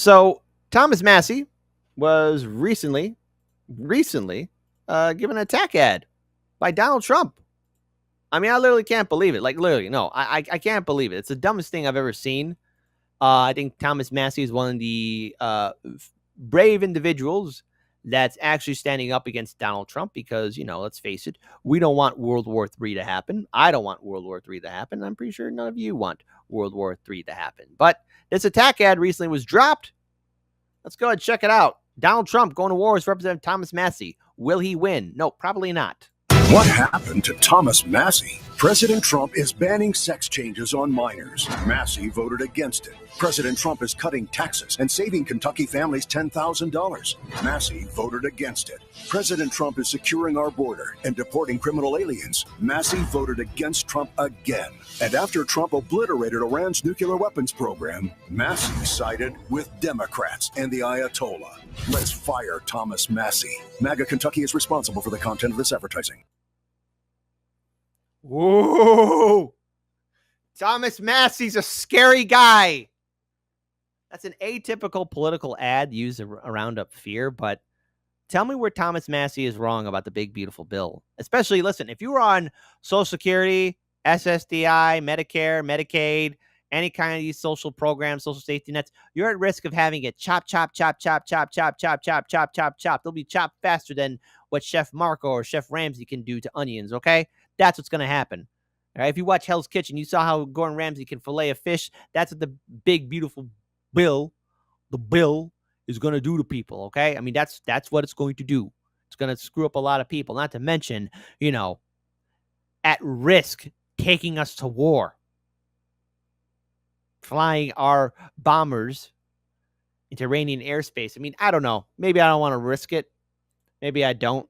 So Thomas Massie was recently given an attack ad by Donald Trump. I mean, I literally can't believe it. Like, literally, no, I can't believe it. It's the dumbest thing I've ever seen. I think Thomas Massie is one of the brave individuals that's actually standing up against Donald Trump because, let's face it, we don't want World War III to happen. I don't want World War III to happen. I'm pretty sure none of you want World War III to happen. But this attack ad recently was dropped. Let's go ahead and check it out. Donald Trump going to war with Representative Thomas Massie. Will he win? No, probably not. What happened to Thomas Massie? President Trump is banning sex changes on minors. Massie voted against it. President Trump is cutting taxes and saving Kentucky families $10,000. Massie voted against it. President Trump is securing our border and deporting criminal aliens. Massie voted against Trump again. And after Trump obliterated Iran's nuclear weapons program, Massie sided with Democrats and the Ayatollah. Let's fire Thomas Massie. MAGA Kentucky is responsible for the content of this advertising. Whoa! Thomas Massie's a scary guy. That's an atypical political ad used to round up fear, but tell me where Thomas Massie is wrong about the big, beautiful bill. Especially, listen, if you were on Social Security, SSDI, Medicare, Medicaid, any kind of these social programs, social safety nets, you're at risk of having it chop. They'll be chopped faster than what Chef Marco or Chef Ramsay can do to onions, okay? That's what's going to happen. All right? If you watch Hell's Kitchen, you saw how Gordon Ramsay can fillet a fish. That's what the big, beautiful bill, the bill, is going to do to people, okay? I mean, that's what it's going to do. It's going to screw up a lot of people, not to mention, at risk taking us to war. Flying our bombers into Iranian airspace. I mean, I don't know. Maybe I don't want to risk it. Maybe I don't,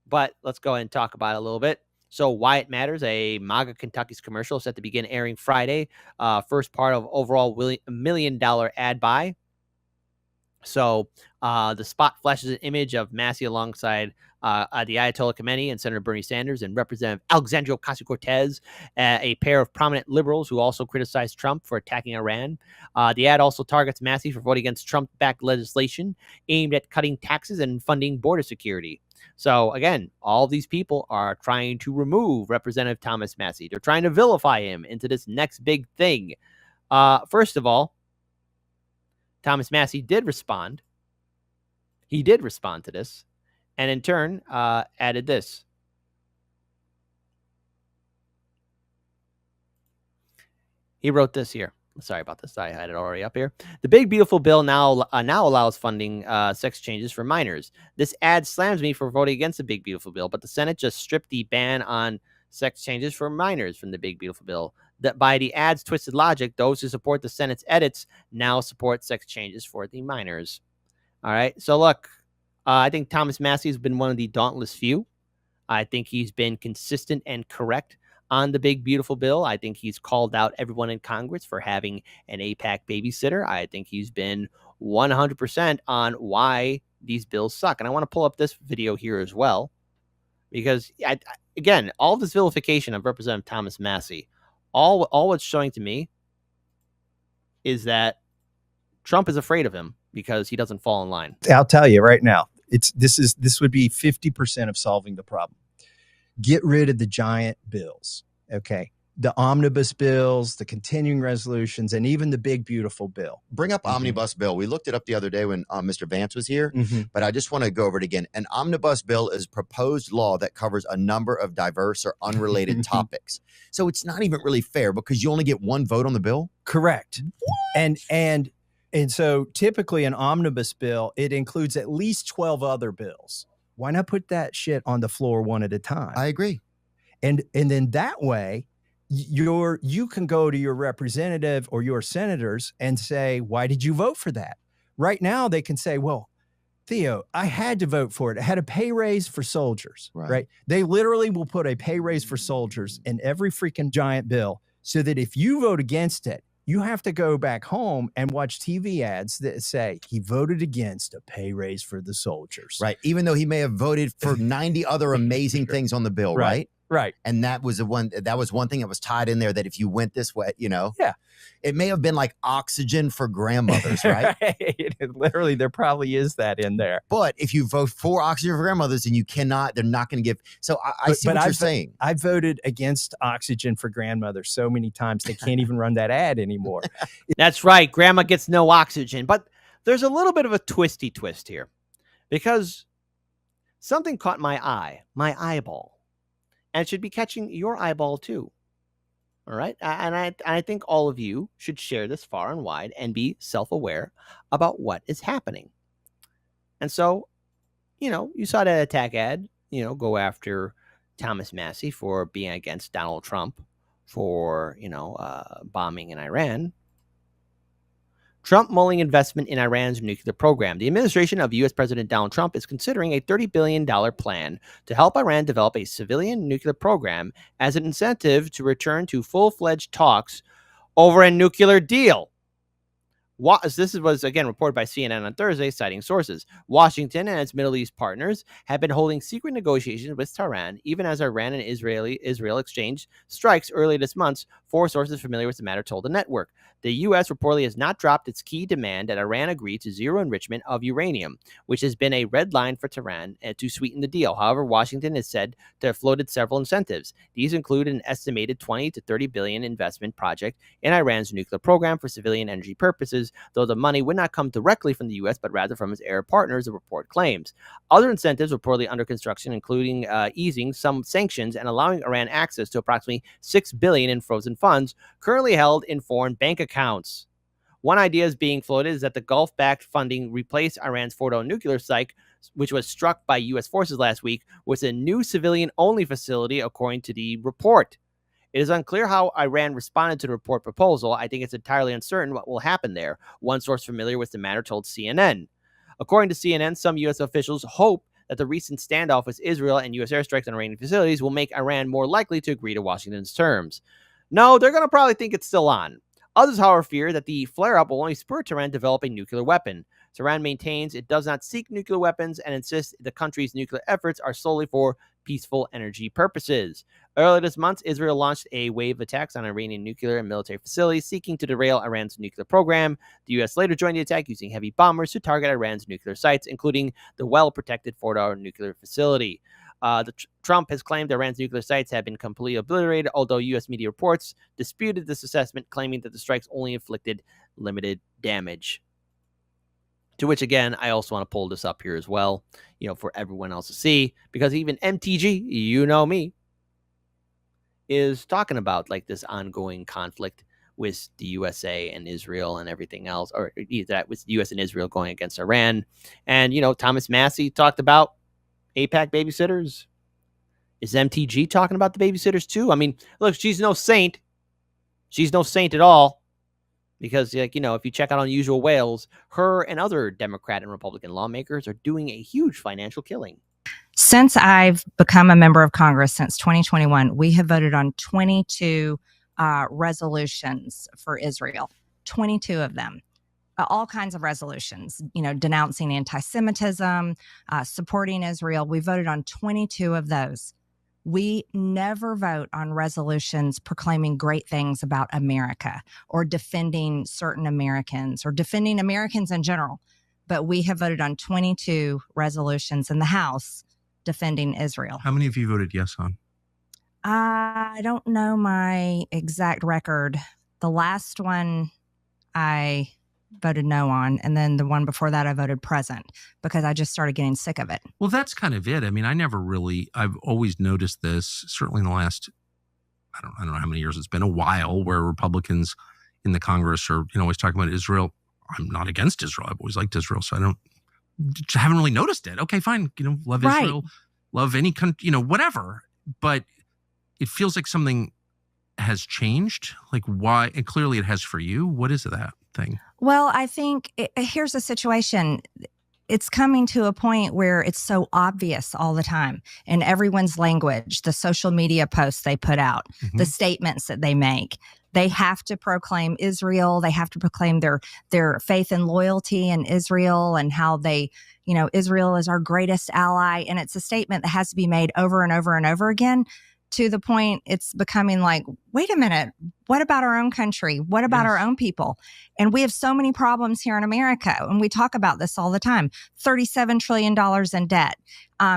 But let's go ahead and talk about it a little bit. So Why It Matters, a MAGA Kentucky's commercial set to begin airing Friday. First part of overall $1 million ad buy. So the spot flashes an image of Massie alongside the Ayatollah Khamenei and Senator Bernie Sanders and Representative Alexandria Ocasio-Cortez, a pair of prominent liberals who also criticized Trump for attacking Iran. The ad also targets Massie for voting against Trump-backed legislation aimed at cutting taxes and funding border security. So, again, all these people are trying to remove Representative Thomas Massie. They're trying to vilify him into this next big thing. First of all, Thomas Massie did respond. He did respond to this, and in turn added this. He wrote this here. Sorry about this. I had it already up here. The big, beautiful bill now allows funding sex changes for minors. This ad slams me for voting against the big, beautiful bill, but the Senate just stripped the ban on sex changes for minors from the big, beautiful bill. That by the ad's twisted logic, those who support the Senate's edits now support sex changes for the minors. All right. So look, I think Thomas Massie has been one of the dauntless few. I think he's been consistent and correct on the big, beautiful bill. I think he's called out everyone in Congress for having an APAC babysitter. I think he's been 100% on why these bills suck. And I want to pull up this video here as well, because again, all this vilification of Representative Thomas Massie, all it's showing to me is that Trump is afraid of him because he doesn't fall in line. I'll tell you right now, this would be 50% of solving the problem. Get rid of the giant bills, okay? The omnibus bills, the continuing resolutions, and even the big, beautiful bill. Bring up omnibus bill. We looked it up the other day when Mr. Vance was here, but I just want to go over it again. An omnibus bill is proposed law that covers a number of diverse or unrelated topics. So it's not even really fair because you only get one vote on the bill. Correct. What? And so typically an omnibus bill, it includes at least 12 other bills. Why not put that shit on the floor one at a time? I agree. And then that way, you can go to your representative or your senators and say, why did you vote for that? Right now, they can say, well, Theo, I had to vote for it. I had a pay raise for soldiers, right? They literally will put a pay raise for soldiers in every freaking giant bill so that if you vote against it, you have to go back home and watch TV ads that say he voted against a pay raise for the soldiers. Right. Even though he may have voted for 90 other amazing things on the bill, right? Right. And that was one thing that was tied in there, that if you went this way, Yeah. it may have been like oxygen for grandmothers, right? Literally, there probably is that in there. But if you vote for oxygen for grandmothers, then they're not going to give. So I see what you're saying. I voted against oxygen for grandmothers so many times they can't even run that ad anymore. That's right. Grandma gets no oxygen. But there's a little bit of a twisty twist here, because something caught my eyeball, and it should be catching your eyeball too. All right. And I think all of you should share this far and wide and be self-aware about what is happening. And so, you saw that attack ad, go after Thomas Massie for being against Donald Trump for, bombing in Iran. Trump mulling investment in Iran's nuclear program. The administration of U.S. President Donald Trump is considering a $30 billion plan to help Iran develop a civilian nuclear program as an incentive to return to full-fledged talks over a nuclear deal. This was, again, reported by CNN on Thursday, citing sources. Washington and its Middle East partners have been holding secret negotiations with Tehran, even as Iran and Israel exchanged strikes early this month, four sources familiar with the matter told the network. The U.S. reportedly has not dropped its key demand that Iran agree to zero enrichment of uranium, which has been a red line for Tehran to sweeten the deal. However, Washington has said to have floated several incentives. These include an estimated 20 to 30 billion investment project in Iran's nuclear program for civilian energy purposes, though the money would not come directly from the U.S., but rather from its Arab partners, the report claims. Other incentives reportedly under construction, including easing some sanctions and allowing Iran access to approximately $6 billion in frozen funds currently held in foreign bank accounts. One idea is being floated is that the Gulf-backed funding replace Iran's Fordo nuclear site, which was struck by U.S. forces last week, with a new civilian-only facility, according to the report. It is unclear how Iran responded to the report proposal. I think it's entirely uncertain what will happen there, one source familiar with the matter told CNN. According to CNN, some U.S. officials hope that the recent standoff with Israel and U.S. airstrikes on Iranian facilities will make Iran more likely to agree to Washington's terms. No, they're going to probably think it's still on. Others, however, fear that the flare-up will only spur Tehran to develop a nuclear weapon. Tehran maintains it does not seek nuclear weapons and insists the country's nuclear efforts are solely for peaceful energy purposes. Earlier this month, Israel launched a wave of attacks on Iranian nuclear and military facilities, seeking to derail Iran's nuclear program. The U.S. later joined the attack using heavy bombers to target Iran's nuclear sites, including the well-protected Fordo nuclear facility. Trump has claimed Iran's nuclear sites have been completely obliterated, although U.S. media reports disputed this assessment, claiming that the strikes only inflicted limited damage. To which, again, I also want to pull this up here as well, for everyone else to see, because even MTG, me, is talking about like this ongoing conflict with the USA and Israel and everything else, or that with U.S. and Israel going against Iran. And, Thomas Massie talked about APAC babysitters. Is MTG talking about the babysitters too? I mean, look, she's no saint. She's no saint at all. Because, if you check out Unusual Whales, her and other Democrat and Republican lawmakers are doing a huge financial killing. Since I've become a member of Congress since 2021, we have voted on 22 resolutions for Israel, 22 of them. All kinds of resolutions, denouncing anti-Semitism, supporting Israel. We voted on 22 of those. We never vote on resolutions proclaiming great things about America or defending certain Americans or defending Americans in general. But we have voted on 22 resolutions in the House defending Israel. How many of you voted yes on? I don't know my exact record. The last one I voted no on, and then the one before that I voted present because I just started getting sick of it. Well, that's kind of it. I mean, I've always noticed this, certainly in the last, I don't know how many years it's been, a while, where Republicans in the Congress are, always talking about Israel. I'm not against Israel. I've always liked Israel, so haven't really noticed it. Okay, fine. Love Israel, love any country, whatever. But it feels like something has changed. Like why? And clearly it has for you. What is that thing? Well, I think here's the situation. It's coming to a point where it's so obvious all the time in everyone's language, the social media posts they put out, the statements that they make. They have to proclaim Israel. They have to proclaim their faith and loyalty in Israel and how they, Israel is our greatest ally. And it's a statement that has to be made over and over and over again to the point it's becoming like, wait a minute, what about our own country? What about our own people? And we have so many problems here in America. And we talk about this all the time. $37 trillion in debt.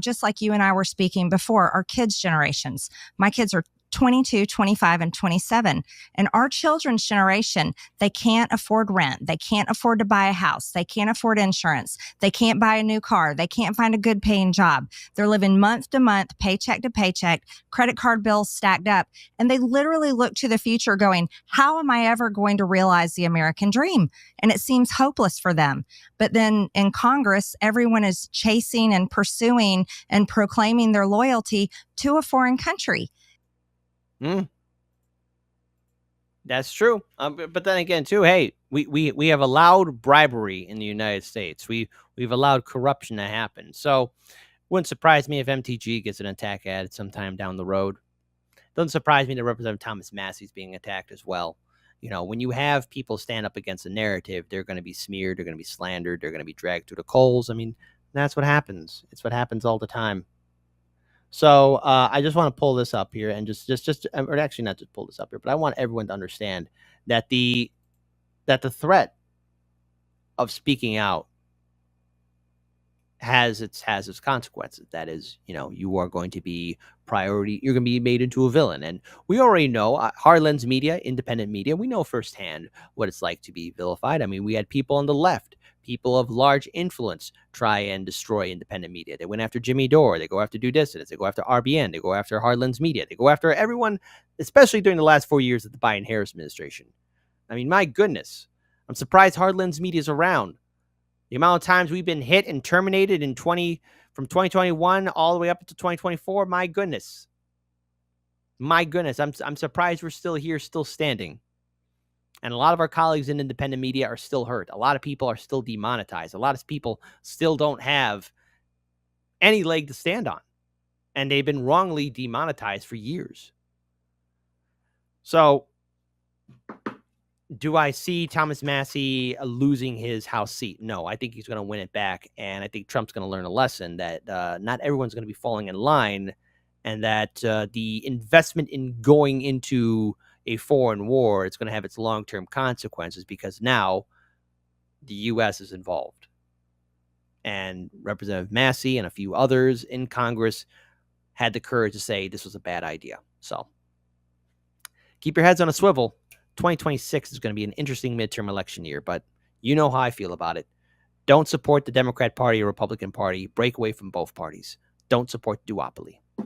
Just like you and I were speaking before, our kids' generations. My kids are 22, 25, and 27. And our children's generation, they can't afford rent. They can't afford to buy a house. They can't afford insurance. They can't buy a new car. They can't find a good paying job. They're living month to month, paycheck to paycheck, credit card bills stacked up. And they literally look to the future going, how am I ever going to realize the American dream? And it seems hopeless for them. But then in Congress, everyone is chasing and pursuing and proclaiming their loyalty to a foreign country. That's true. But then again, too, hey, we have allowed bribery in the United States. We've allowed corruption to happen. So wouldn't surprise me if MTG gets an attack ad sometime down the road. Doesn't surprise me that Representative Thomas Massie's being attacked as well. You know, when you have people stand up against a narrative, they're going to be smeared, they're going to be slandered, they're going to be dragged through the coals. I mean, that's what happens. It's what happens all the time. So I just want to pull this up here and just or actually not just pull this up here, but I want everyone to understand that the threat of speaking out has its consequences. That is, you know, you are going to be priority. You're going to be made into a villain. And we already know Harlan's media, independent media, we know firsthand what it's like to be vilified. I mean, we had people on the left, people of large influence, try and destroy independent media. They went after Jimmy Dore. They go after Due Dissidence. They go after RBN. They go after Harlan's media. They go after everyone, especially during the last 4 years of the Biden-Harris administration. I mean, my goodness. I'm surprised Harlan's media is around. The amount of times we've been hit and terminated from 2021 all the way up to 2024, my goodness. My goodness. I'm surprised we're still here, still standing. And a lot of our colleagues in independent media are still hurt. A lot of people are still demonetized. A lot of people still don't have any leg to stand on. And they've been wrongly demonetized for years. So, do I see Thomas Massie losing his House seat? No, I think he's going to win it back. And I think Trump's going to learn a lesson that not everyone's going to be falling in line. And that the investment in going into a foreign war, it's going to have its long-term consequences because now the U.S. is involved. And Representative Massie and a few others in Congress had the courage to say this was a bad idea. So keep your heads on a swivel. 2026 is going to be an interesting midterm election year, but you know how I feel about it. Don't support the Democrat Party or Republican Party. Break away from both parties. Don't support duopoly.